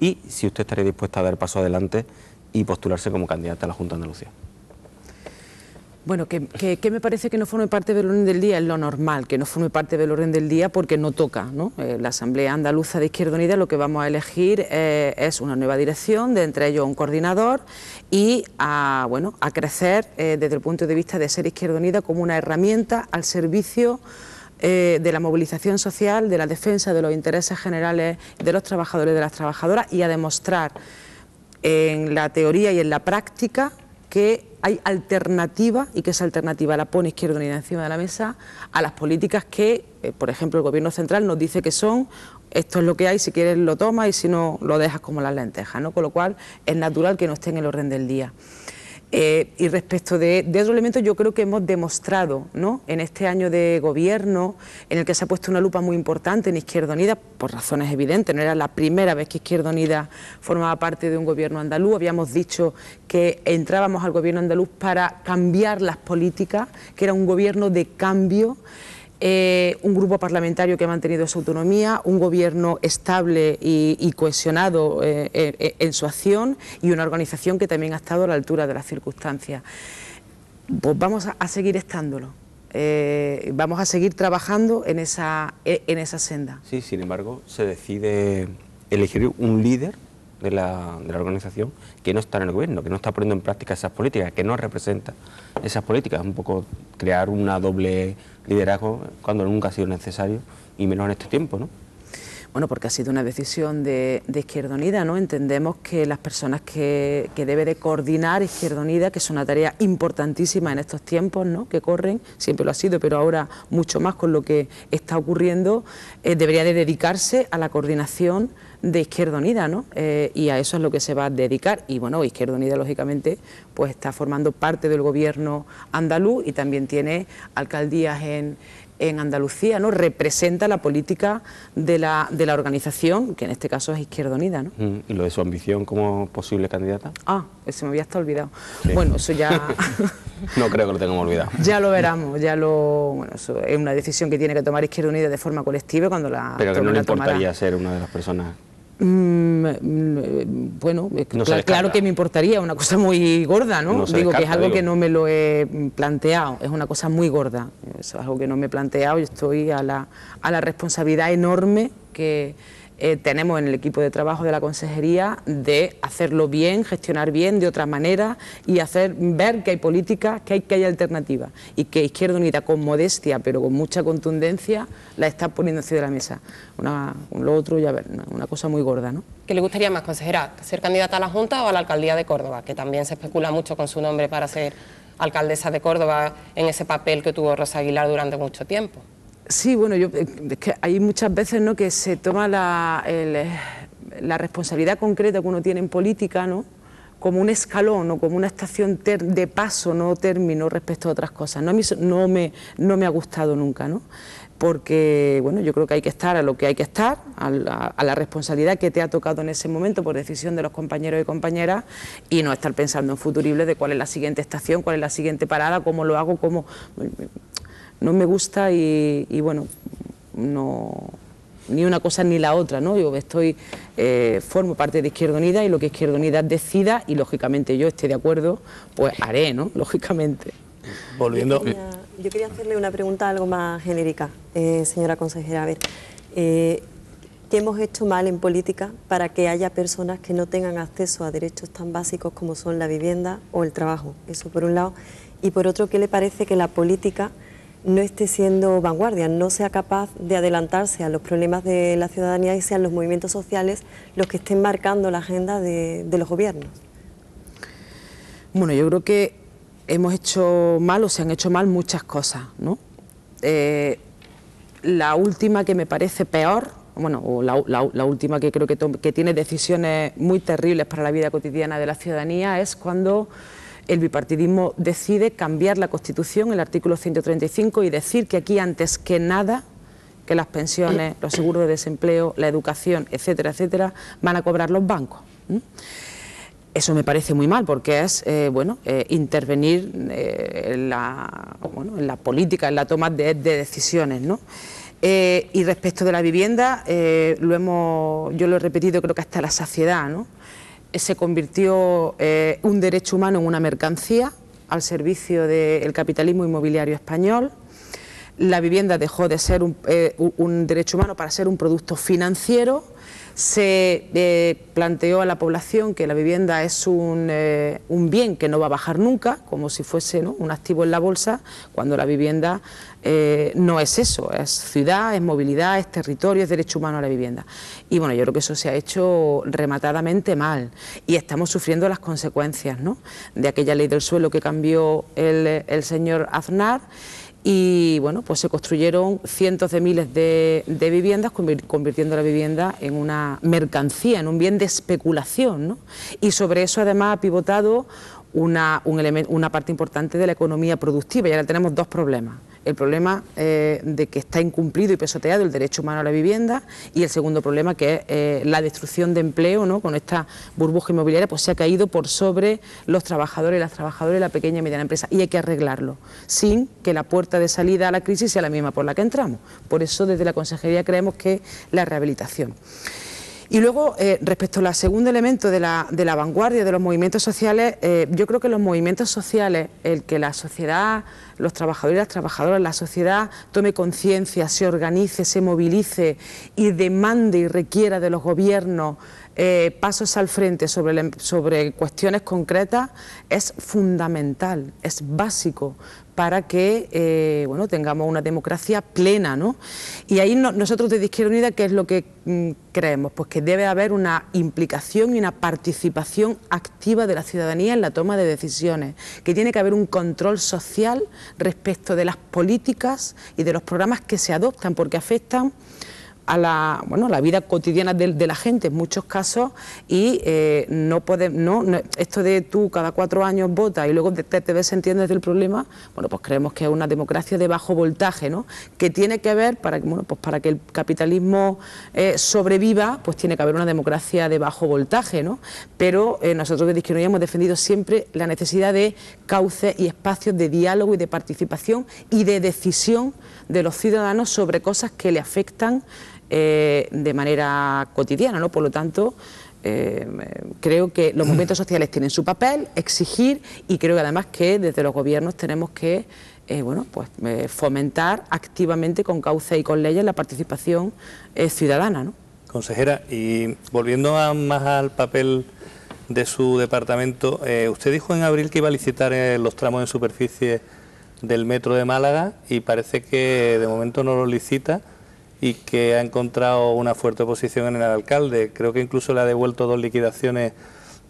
y si usted estaría dispuesta a dar paso adelante y postularse como candidata a la Junta de Andalucía. Bueno, que me parece que no forme parte del orden del día es lo normal, que no forme parte del orden del día porque no toca, ¿no? La Asamblea Andaluza de Izquierda Unida lo que vamos a elegir es una nueva dirección, de entre ellos un coordinador y a crecer desde el punto de vista de ser Izquierda Unida como una herramienta al servicio de la movilización social, de la defensa de los intereses generales de los trabajadores y de las trabajadoras, y a demostrar en la teoría y en la práctica que hay alternativa y que esa alternativa la pone Izquierda Unida encima de la mesa a las políticas que, por ejemplo, el Gobierno central nos dice que son, esto es lo que hay, si quieres lo tomas y si no lo dejas como las lentejas, ¿no? Con lo cual es natural que no esté en el orden del día. Y respecto de otros elementos, yo creo que hemos demostrado, ¿no?, en este año de gobierno, en el que se ha puesto una lupa muy importante en Izquierda Unida, por razones evidentes, no era la primera vez que Izquierda Unida formaba parte de un gobierno andaluz, habíamos dicho que entrábamos al gobierno andaluz para cambiar las políticas, que era un gobierno de cambio. Un grupo parlamentario que ha mantenido su autonomía, un gobierno estable y cohesionado en su acción y una organización que también ha estado a la altura de las circunstancias. Pues vamos a seguir estándolo, vamos a seguir trabajando en esa senda. Sí, sin embargo, se decide elegir un líder de la organización que no está en el gobierno, que no está poniendo en práctica esas políticas, que no representa esas políticas. Un poco crear una doble liderazgo cuando nunca ha sido necesario, y menos en este tiempo, ¿no? Bueno, porque ha sido una decisión de Izquierda Unida, ¿no? Entendemos que las personas que debe de coordinar Izquierda Unida, que es una tarea importantísima en estos tiempos, ¿no?, que corren, siempre lo ha sido, pero ahora mucho más con lo que está ocurriendo, debería de dedicarse a la coordinación de Izquierda Unida, ¿no? Y a eso es lo que se va a dedicar. Y bueno, Izquierda Unida, lógicamente, pues está formando parte del gobierno andaluz y también tiene alcaldías en Andalucía, ¿no? Representa la política de la organización, que en este caso es Izquierda Unida, ¿no? ¿Y lo de su ambición como posible candidata? Ah, eso me había hasta olvidado. Sí. Bueno, eso ya... No creo que lo tengamos olvidado. Ya lo veremos, bueno, eso es una decisión que tiene que tomar Izquierda Unida de forma colectiva cuando la... Pero que no le importaría ser una de las personas... Bueno, no claro que me importaría, una cosa muy gorda, ¿no? No Digo que es algo digo. que no me lo he planteado, es una cosa muy gorda, eso es algo que no me he planteado y estoy a la responsabilidad enorme que tenemos en el equipo de trabajo de la consejería de hacerlo bien, gestionar bien de otra manera y hacer ver que hay políticas, que hay alternativas y que Izquierda Unida con modestia pero con mucha contundencia la está poniendo encima de la mesa. Lo otro ya ver, una cosa muy gorda, ¿no? ¿Qué le gustaría más, consejera? ¿Ser candidata a la Junta o a la alcaldía de Córdoba? Que también se especula mucho con su nombre para ser alcaldesa de Córdoba en ese papel que tuvo Rosa Aguilar durante mucho tiempo. Sí, bueno, es que hay muchas veces, ¿no?, que se toma la responsabilidad concreta que uno tiene en política, ¿no?, como un escalón o como una estación de paso, no término respecto a otras cosas. ¿No? A mí no me ha gustado nunca, ¿no? Porque, bueno, yo creo que hay que estar a lo que hay que estar, a la responsabilidad que te ha tocado en ese momento por decisión de los compañeros y compañeras, y no estar pensando en futuribles de cuál es la siguiente estación, cuál es la siguiente parada, cómo lo hago, cómo... No me gusta y bueno, no... ni una cosa ni la otra, ¿no? Yo formo parte de Izquierda Unida y lo que Izquierda Unida decida y lógicamente yo esté de acuerdo, pues haré, ¿no? Lógicamente. Volviendo... Yo quería hacerle una pregunta algo más genérica, señora consejera. A ver, ¿qué hemos hecho mal en política para que haya personas que no tengan acceso a derechos tan básicos como son la vivienda o el trabajo? Eso por un lado. Y por otro, ¿qué le parece que la política no esté siendo vanguardia, no sea capaz de adelantarse a los problemas de la ciudadanía y sean los movimientos sociales los que estén marcando la agenda de los gobiernos? Bueno, yo creo que hemos hecho mal o se han hecho mal muchas cosas, ¿no? La última que me parece peor, bueno, o la última que creo que tiene decisiones muy terribles para la vida cotidiana de la ciudadanía es cuando el bipartidismo decide cambiar la Constitución, el artículo 135, y decir que aquí antes que nada, que las pensiones, los seguros de desempleo, la educación, etcétera, etcétera, van a cobrar los bancos. Eso me parece muy mal porque es intervenir en la política, en la toma de decisiones, ¿no? Y respecto de la vivienda, yo lo he repetido creo que hasta la saciedad, ¿no? Se convirtió un derecho humano en una mercancía al servicio del capitalismo inmobiliario español. La vivienda dejó de ser un derecho humano para ser un producto financiero. Se planteó a la población que la vivienda es un bien que no va a bajar nunca, como si fuese, ¿no?, un activo en la bolsa, cuando la vivienda no es eso, es ciudad, es movilidad, es territorio, es derecho humano a la vivienda. Y bueno, yo creo que eso se ha hecho rematadamente mal y estamos sufriendo las consecuencias, ¿no?, de aquella ley del suelo que cambió el señor Aznar. Y bueno, pues se construyeron cientos de miles de viviendas, convirtiendo la vivienda en una mercancía, en un bien de especulación, ¿no? Y sobre eso además ha pivotado una parte importante de la economía productiva. Y ahora tenemos dos problemas. El problema de que está incumplido y pisoteado el derecho humano a la vivienda, y el segundo problema, que es la destrucción de empleo, ¿no? Con esta burbuja inmobiliaria, pues se ha caído por sobre los trabajadores y las trabajadoras de la pequeña y mediana empresa, y hay que arreglarlo sin que la puerta de salida a la crisis sea la misma por la que entramos. Por eso desde la Consejería creemos que la rehabilitación. Y luego, respecto al segundo elemento de la vanguardia de los movimientos sociales, yo creo que los movimientos sociales, el que la sociedad, los trabajadores y las trabajadoras, la sociedad tome conciencia, se organice, se movilice y demande y requiera de los gobiernos pasos al frente sobre cuestiones concretas, es fundamental, es básico para que tengamos una democracia plena, ¿no? Y ahí nosotros desde Izquierda Unida, ¿qué es lo que creemos? Pues que debe haber una implicación y una participación activa de la ciudadanía en la toma de decisiones, que tiene que haber un control social respecto de las políticas y de los programas que se adoptan, porque afectan a la vida cotidiana de la gente en muchos casos, y esto de tú cada 4 años votas y luego te desentiendes del problema, bueno, pues creemos que es una democracia de bajo voltaje, ¿no?, que tiene que haber, para que el capitalismo sobreviva, pues tiene que haber una democracia de bajo voltaje, ¿no? Pero nosotros desde Izquierda Unida hemos defendido siempre la necesidad de cauces y espacios de diálogo y de participación y de decisión de los ciudadanos sobre cosas que le afectan de manera cotidiana, ¿no? Por lo tanto, creo que los movimientos sociales tienen su papel, exigir, y creo que además que desde los gobiernos tenemos que fomentar activamente con cauce y con leyes la participación ciudadana, ¿no? Consejera, y volviendo más al papel de su departamento, usted dijo en abril que iba a licitar los tramos en superficie del metro de Málaga y parece que de momento no lo licita y que ha encontrado una fuerte oposición en el alcalde. Creo que incluso le ha devuelto 2 liquidaciones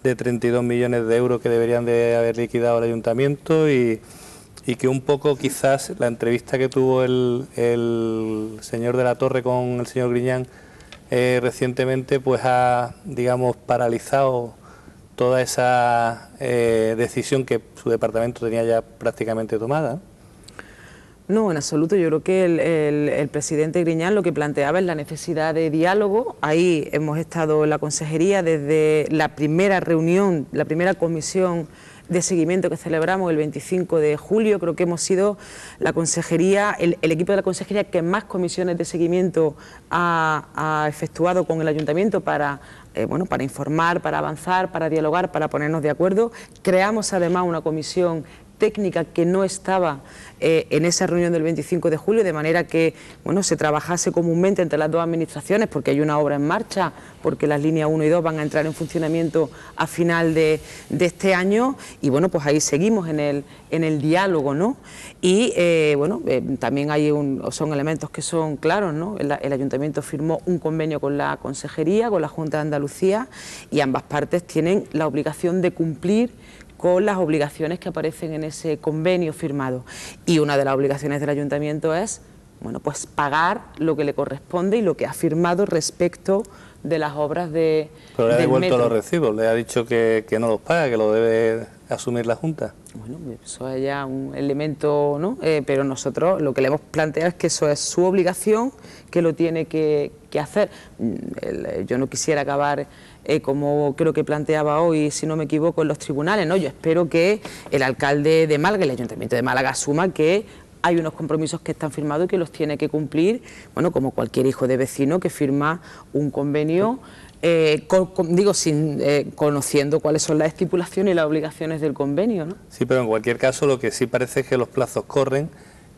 de 32 millones de euros que deberían de haber liquidado el ayuntamiento y que un poco quizás la entrevista que tuvo el señor de la Torre con el señor Griñán recientemente pues ha, digamos, paralizado toda esa decisión que su departamento tenía ya prácticamente tomada. No, en absoluto. Yo creo que el presidente Griñán lo que planteaba es la necesidad de diálogo. Ahí hemos estado en la consejería desde la primera reunión, la primera comisión de seguimiento que celebramos el 25 de julio. Creo que hemos sido la consejería, el equipo de la consejería que más comisiones de seguimiento ha efectuado con el ayuntamiento para para informar, para avanzar, para dialogar, para ponernos de acuerdo. Creamos además una comisión técnica que no estaba en esa reunión del 25 de julio, de manera que se trabajase comúnmente entre las dos administraciones, porque hay una obra en marcha, porque las líneas 1 y 2 van a entrar en funcionamiento a final de este año, y pues ahí seguimos en el diálogo, ¿no? Y también son elementos que son claros, ¿no? El ayuntamiento firmó un convenio con la consejería, con la Junta de Andalucía, y ambas partes tienen la obligación de cumplir con las obligaciones que aparecen en ese convenio firmado. Y una de las obligaciones del ayuntamiento es pagar lo que le corresponde y lo que ha firmado respecto de las obras de Pero le ha devuelto metro. Los recibos, le ha dicho que no los paga, que lo debe asumir la Junta. Bueno, eso es ya un elemento, ¿no? Pero nosotros lo que le hemos planteado es que eso es su obligación, que lo tiene que hacer. Yo no quisiera acabar como creo que planteaba hoy, si no me equivoco, en los tribunales, ¿no? Yo espero que el alcalde de Málaga, el Ayuntamiento de Málaga, asuma que hay unos compromisos que están firmados y que los tiene que cumplir, como cualquier hijo de vecino que firma un convenio, conociendo cuáles son las estipulaciones y las obligaciones del convenio, ¿no? Sí, pero en cualquier caso lo que sí parece es que los plazos corren,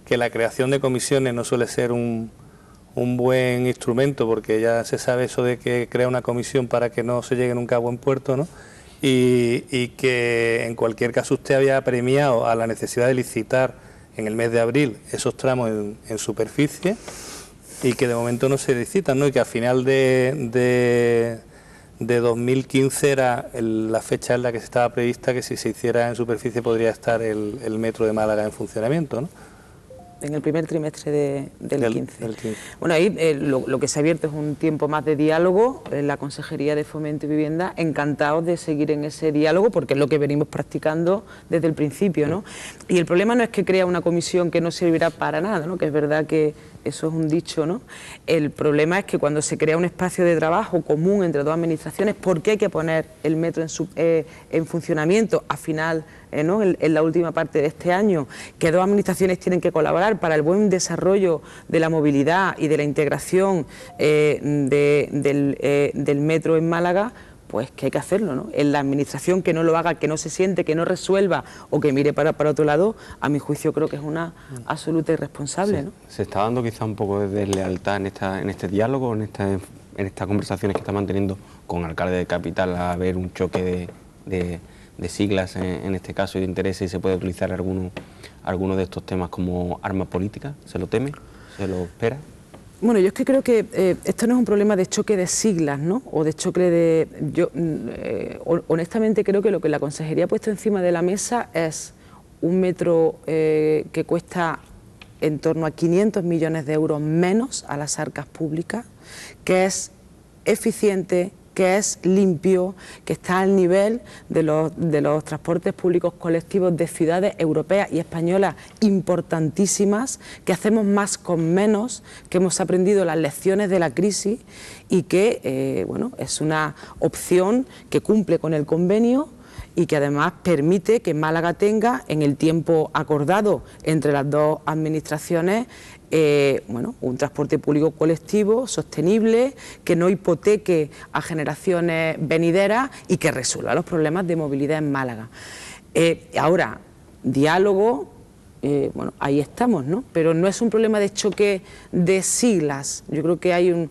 que la creación de comisiones no suele ser un buen instrumento, porque ya se sabe eso de que crea una comisión para que no se llegue nunca a buen puerto, ¿no? Y que en cualquier caso usted había premiado a la necesidad de licitar en el mes de abril esos tramos en superficie y que de momento no se licitan, ¿no? Y que a final de 2015 era la fecha en la que estaba prevista que si se hiciera en superficie podría estar el metro de Málaga en funcionamiento, ¿no? En el primer trimestre del 15. Del 15. Bueno, ahí lo que se ha abierto es un tiempo más de diálogo. En la Consejería de Fomento y Vivienda, encantados de seguir en ese diálogo, porque es lo que venimos practicando desde el principio, ¿no? Y el problema no es que crea una comisión que no servirá para nada, ¿no? Que es verdad que eso es un dicho, ¿no? El problema es que cuando se crea un espacio de trabajo común entre dos administraciones, ¿por qué hay que poner el metro en funcionamiento a final, ¿no? en la última parte de este año? Que dos administraciones tienen que colaborar para el buen desarrollo de la movilidad y de la integración del metro en Málaga, pues que hay que hacerlo, ¿no? En la administración que no lo haga, que no se siente, que no resuelva o que mire para otro lado, a mi juicio creo que es una absoluta irresponsable, ¿no? ¿Se está dando quizá un poco de deslealtad en este diálogo, en estas conversaciones que está manteniendo con el alcalde de Capital, a haber un choque de siglas en este caso y de intereses, y se puede utilizar alguno de estos temas como arma política? ¿Se lo teme? ¿Se lo espera? Bueno, yo es que creo que esto no es un problema de choque de siglas, ¿no? O de choque de... Yo honestamente creo que lo que la Consejería ha puesto encima de la mesa es un metro que cuesta en torno a 500 millones de euros menos a las arcas públicas, que es eficiente, que es limpio, que está al nivel de los transportes públicos colectivos de ciudades europeas y españolas importantísimas, que hacemos más con menos, que hemos aprendido las lecciones de la crisis y que es una opción que cumple con el convenio y que además permite que Málaga tenga, en el tiempo acordado entre las dos administraciones, un transporte público colectivo, sostenible, que no hipoteque a generaciones venideras y que resuelva los problemas de movilidad en Málaga. Ahora, diálogo, bueno, ahí estamos, ¿no? Pero no es un problema de choque de siglas. Yo creo que hay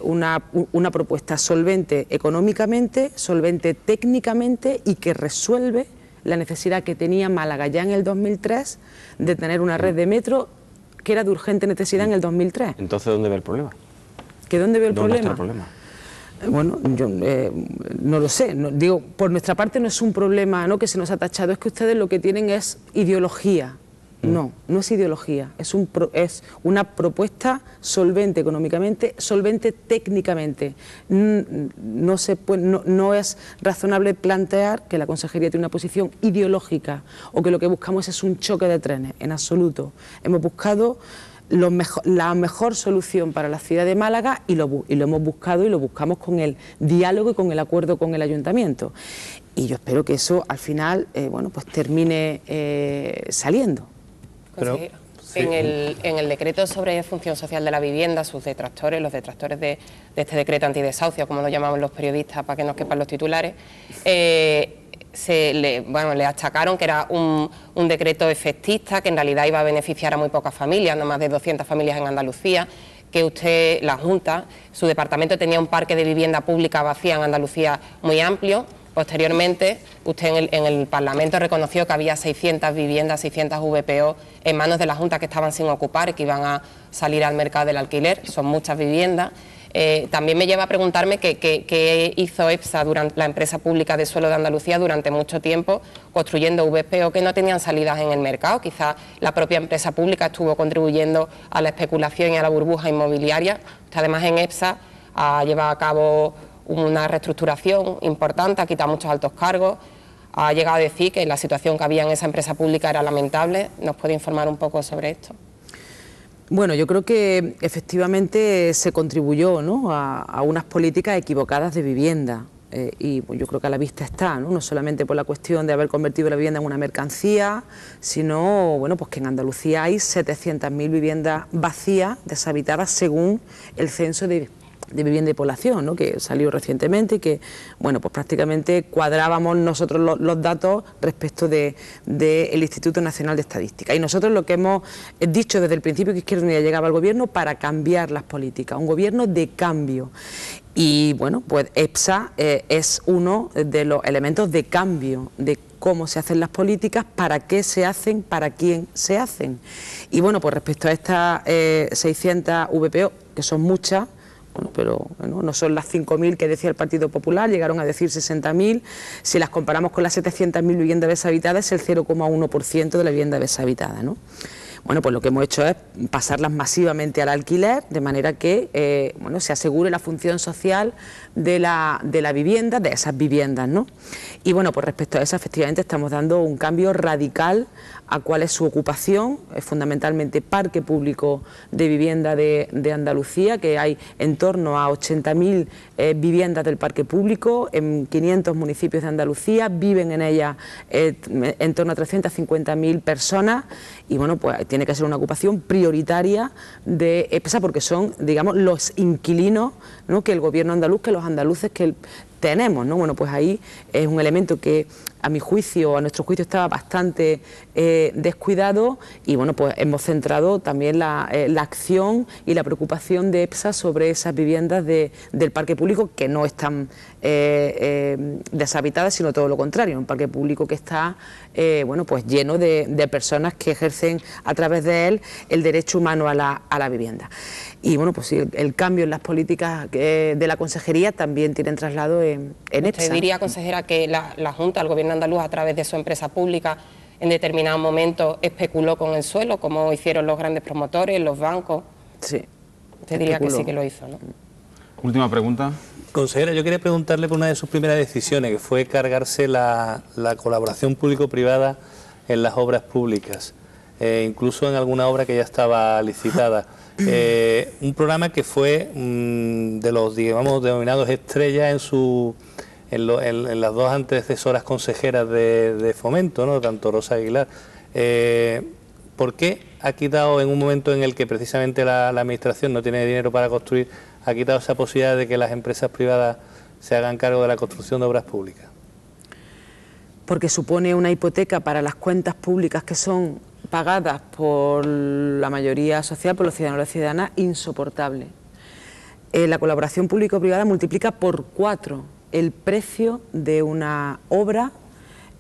una propuesta solvente económicamente, solvente técnicamente y que resuelve la necesidad que tenía Málaga ya en el 2003 de tener una red de metro que era de urgente necesidad en el 2003. Entonces, ¿dónde ve el problema? ¿Que dónde veo el ¿Dónde problema? está el problema? Bueno, yo no lo sé, digo, por nuestra parte no es un problema, ¿no?, que se nos ha tachado, es que ustedes lo que tienen es ideología. No, no es ideología, es una propuesta solvente económicamente, solvente técnicamente. No es razonable plantear que la Consejería tiene una posición ideológica o que lo que buscamos es un choque de trenes, en absoluto. Hemos buscado la mejor solución para la ciudad de Málaga y lo hemos buscado y lo buscamos con el diálogo y con el acuerdo con el Ayuntamiento. Y yo espero que eso al final bueno, pues termine saliendo. Pero, sí. En el decreto sobre función social de la vivienda, sus detractores, los detractores de este decreto antidesahucio, como lo llamamos los periodistas para que nos quepan los titulares, le achacaron que era un decreto efectista, que en realidad iba a beneficiar a muy pocas familias, no más de 200 familias en Andalucía, que usted, la Junta, su departamento tenía un parque de vivienda pública vacía en Andalucía muy amplio. Posteriormente, usted en el Parlamento reconoció que había 600 viviendas, 600 VPO en manos de la Junta que estaban sin ocupar y que iban a salir al mercado del alquiler. Son muchas viviendas. También me lleva a preguntarme qué hizo EPSA, la empresa pública de suelo de Andalucía, durante mucho tiempo construyendo VPO que no tenían salidas en el mercado. Quizás la propia empresa pública estuvo contribuyendo a la especulación y a la burbuja inmobiliaria. Usted además en EPSA ha llevado a cabo una reestructuración importante, ha quitado muchos altos cargos, ha llegado a decir que la situación que había en esa empresa pública era lamentable. ¿Nos puede informar un poco sobre esto? Bueno, yo creo que efectivamente se contribuyó, ¿no?, a unas políticas equivocadas de vivienda. Y yo creo que a la vista está, ¿no?, solamente por la cuestión de haber convertido la vivienda en una mercancía, sino bueno, pues que en Andalucía hay 700.000 viviendas vacías, deshabitadas, según el censo de vivienda y población, ¿no?, que salió recientemente y que, bueno, pues prácticamente cuadrábamos nosotros los datos respecto del Instituto Nacional de Estadística. Y nosotros lo que hemos dicho desde el principio que Izquierda Unida llegaba al gobierno para cambiar las políticas, un gobierno de cambio. Y bueno, pues EPSA es uno de los elementos de cambio, de cómo se hacen las políticas, para qué se hacen, para quién se hacen. Y bueno, pues respecto a estas 600 VPO, que son muchas, bueno, pero bueno, no son las 5.000 que decía el Partido Popular, llegaron a decir 60.000. Si las comparamos con las 700.000 viviendas deshabitadas, es el 0,1% de la vivienda deshabitada, ¿no? Bueno, pues lo que hemos hecho es pasarlas masivamente al alquiler, de manera que bueno, se asegure la función social de la vivienda, de esas viviendas, ¿no? Y bueno, pues respecto a eso, efectivamente estamos dando un cambio radical a cuál es su ocupación, es fundamentalmente parque público de vivienda de Andalucía, que hay en torno a 80.000 viviendas del parque público en 500 municipios de Andalucía, viven en ellas en torno a 350.000 personas y bueno, pues tiene que ser una ocupación prioritaria de EPSA porque son, digamos, los inquilinos, ¿no?, que el gobierno andaluz, que los andaluces que tenemos, ¿no? Bueno, pues ahí es un elemento que a mi juicio, a nuestro juicio, estaba bastante descuidado y bueno, pues hemos centrado también la acción y la preocupación de EPSA sobre esas viviendas del parque público que no están deshabitadas, sino todo lo contrario, un parque público que está bueno, pues lleno de personas que ejercen a través de él el derecho humano a la vivienda. Y bueno, pues sí, el cambio en las políticas de la Consejería también tienen traslado en EPSA. ¿Usted diría, consejera, que la Junta, el Gobierno andaluz, a través de su empresa pública, en determinado momento especuló con el suelo, como hicieron los grandes promotores, los bancos? Sí. Usted diría que sí que lo hizo, ¿no? Última pregunta. Consejera, yo quería preguntarle por una de sus primeras decisiones, que fue cargarse la colaboración público-privada en las obras públicas, incluso en alguna obra que ya estaba licitada. Un programa que fue de los, digamos, denominados estrellas en las dos antecesoras consejeras de Fomento, ¿no?, tanto Rosa Aguilar. ¿Por qué ha quitado, en un momento en el que precisamente la Administración no tiene dinero para construir, ha quitado esa posibilidad de que las empresas privadas se hagan cargo de la construcción de obras públicas? Porque supone una hipoteca para las cuentas públicas que son pagadas por la mayoría social, por los ciudadanos y las ciudadanas, insoportable. La colaboración público-privada multiplica por 4 el precio de una obra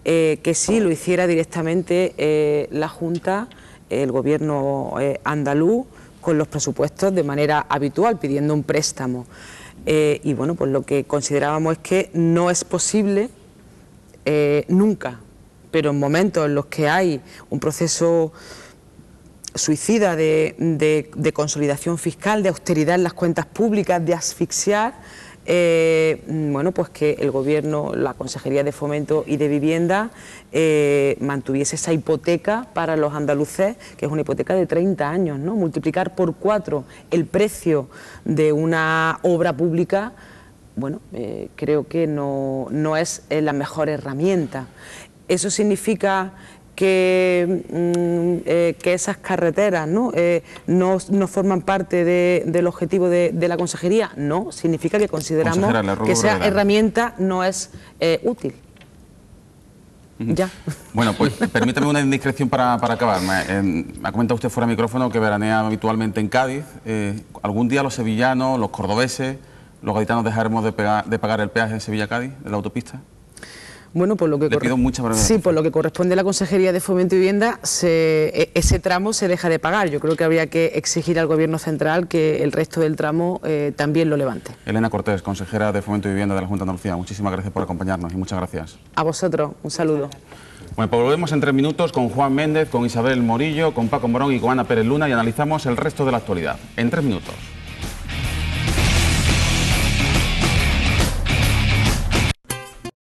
que si lo hiciera directamente la Junta, el Gobierno andaluz, con los presupuestos de manera habitual, pidiendo un préstamo. Y bueno, pues lo que considerábamos es que no es posible nunca, pero en momentos en los que hay un proceso suicida de consolidación fiscal, de austeridad en las cuentas públicas, de asfixiar, bueno, pues que el Gobierno, la Consejería de Fomento y de Vivienda mantuviese esa hipoteca para los andaluces, que es una hipoteca de 30 años, ¿no? Multiplicar por 4 el precio de una obra pública, bueno, creo que no es la mejor herramienta. Eso significa que esas carreteras no forman parte del objetivo de la Consejería. No, significa que consideramos que esa herramienta no es útil. Ya. Bueno, pues permítame una indiscreción para acabar. Me ha comentado usted fuera de micrófono que veranea habitualmente en Cádiz. ¿Algún día los sevillanos, los cordobeses, los gaditanos dejaremos de pagar el peaje en Sevilla-Cádiz, de la autopista? Bueno, por lo que por lo que corresponde a la Consejería de Fomento y Vivienda, ese tramo se deja de pagar. Yo creo que habría que exigir al Gobierno central que el resto del tramo también lo levante. Elena Cortés, consejera de Fomento y Vivienda de la Junta de Andalucía, muchísimas gracias por acompañarnos y muchas gracias. A vosotros, un saludo. Bueno, pues volvemos en 3 minutos con Juan Méndez, con Isabel Morillo, con Paco Morón y con Ana Pérez Luna y analizamos el resto de la actualidad. En 3 minutos.